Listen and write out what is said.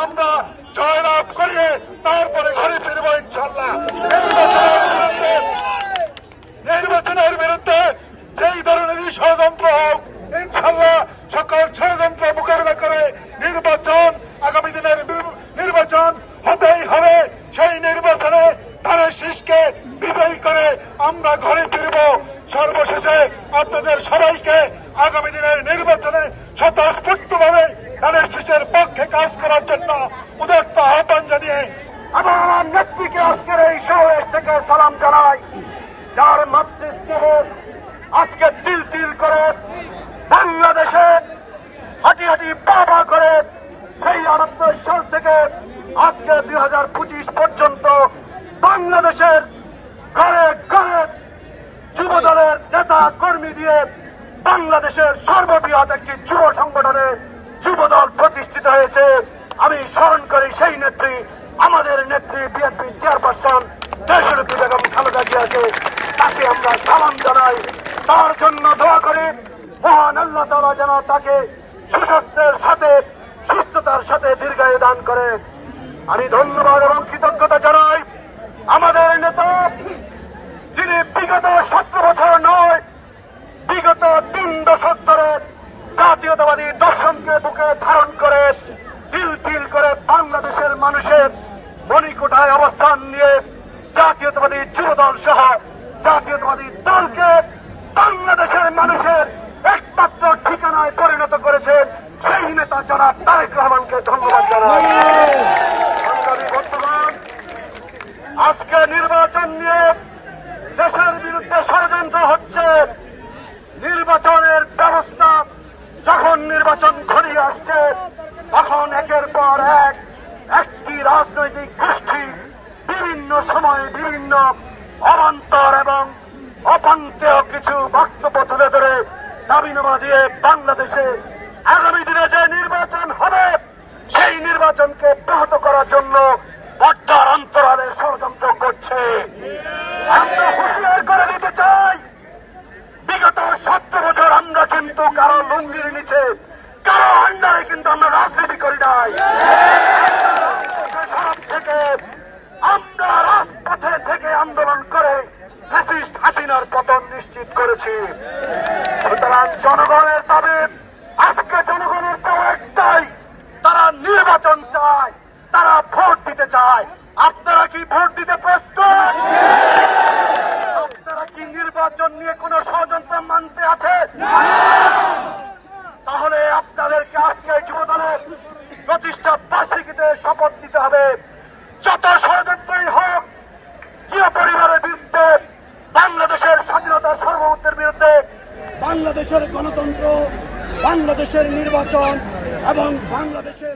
আমরা জয়লাভ করিয়ে তারপরে ঘরে ফিরব ইনশাল্লাহ। নির্বাচনের বিরুদ্ধে যেই ধরনেরই ষড়যন্ত্র হোক ইনশাল্লাহ সকল ষড়যন্ত্র মোকাবিলা করে আগামী দিনের নির্বাচন হতেই হবে। সেই নির্বাচনে ধানের শীষকে বিজয়ী করে আমরা ঘরে ফিরব। সর্বশেষে আপনাদের সবাইকে আগামী দিনের নির্বাচনে স্বতঃস্ফূর্তভাবে ধানের শীষের পক্ষে কাজ করার জন্য উদাত্ত আহ্বান জানিয়ে আমার নেত্রীকে আজকের এই সমাবেশ থেকে সালাম জানাই, যার মাতৃস্নেহে আজকে তিল তিল করে বাংলাদেশে হাঁটি হাঁটি পা করে সেই 78 সাল থেকে আজকে 2025 পর্যন্ত বাংলাদেশের ঘরে ঘরে যুব দলের নেতা কর্মী দিয়ে বাংলাদেশের সর্ববৃহৎ একটি যুব সংগঠনে যুব দল প্রতিষ্ঠিত হয়েছে। আমি স্মরণ করি সেই নেত্রী, আমাদের নেত্রী বিএনপি চেয়ারপারসন দেশনেত্রী বেগম খালেদা জিয়াকে। তাকে আমরা সালাম জানাই, তার জন্য দোয়া করি মহান আল্লাহ তাআলা যেন তাকে সুস্বাস্থ্যের সাথে সুস্থতার সাথে দীর্ঘায়ু দান করে। আমি ধন্যবাদ এবং কৃতজ্ঞতা জানাই আমাদের নেতা, যিনি বিগত 17 বছর নয়, বিগত 3 দশক ধরে জাতীয়তাবাদী দর্শনকে বুকে ধারণ করে তিল তিল করে বাংলাদেশের মানুষের মণিকোঠায় অবস্থান নিয়ে জাতীয়তাবাদী যুবদল সহ জাতীয়তাবাদী দলকে বাংলাদেশের মানুষের একমাত্র ঠিকানায় পরিণত করেছে সেই নেতা জনাব তারেক রহমানকে ধন্যবাদ জানাই। বর্তমান আজকে নির্বাচন নিয়ে দেশের বিরুদ্ধে ষড়যন্ত্র হচ্ছে। নির্বাচনের ব্যবস্থা যখন নির্বাচন ঘনিয়ে আসছে তখন একের পর একটি রাজনৈতিক গোষ্ঠী বিভিন্ন সময়ে বিভিন্ন অবান্তর এবং অপান্তেয় কিছু বক্তব্য তুলে ধরে দাবিনামা দিয়ে বাংলাদেশে আগামী দিনে যে নির্বাচন হবে সেই নির্বাচনকে ব্যাহত করার জন্য পর্দার অন্তরালে ষড়যন্ত্র করছে। আমরা হুঁশিয়ার করে দিতে চাই, বিগত 17 বছর আমরা কিন্তু কারো লুঙ্গির নিচে কারো আন্ডারে কিন্তু আমরা রাজনীতি করি নাই। সব থেকে আমরা রাজপথে থেকে আন্দোলন করে ফ্যাসিস্ট হাসিনার পতন নিশ্চিত করেছি। সুতরাং জনগণের দাবি, আজকে জনগণের চাওয়া একটাই, তারা নির্বাচন চায়, তারা ভোট দিতে চায়। আপনারা কি ভোট দিতে প্রস্তুত? আপনারা কি নির্বাচন নিয়ে কোন ষড়যন্ত্র মানতে আছে? তাহলে আপনাদেরকে আজকে যুবদলের প্রতিষ্ঠা বার্ষিকীতে শপথ নিতে হবে, যত ষড়যন্ত্রই হোক জিয়া পরিবারের বিরুদ্ধে, বাংলাদেশের স্বাধীনতার সার্বভৌমত্বের বিরুদ্ধে, বাংলাদেশের গণতন্ত্র, বাংলাদেশের নির্বাচন এবং বাংলাদেশের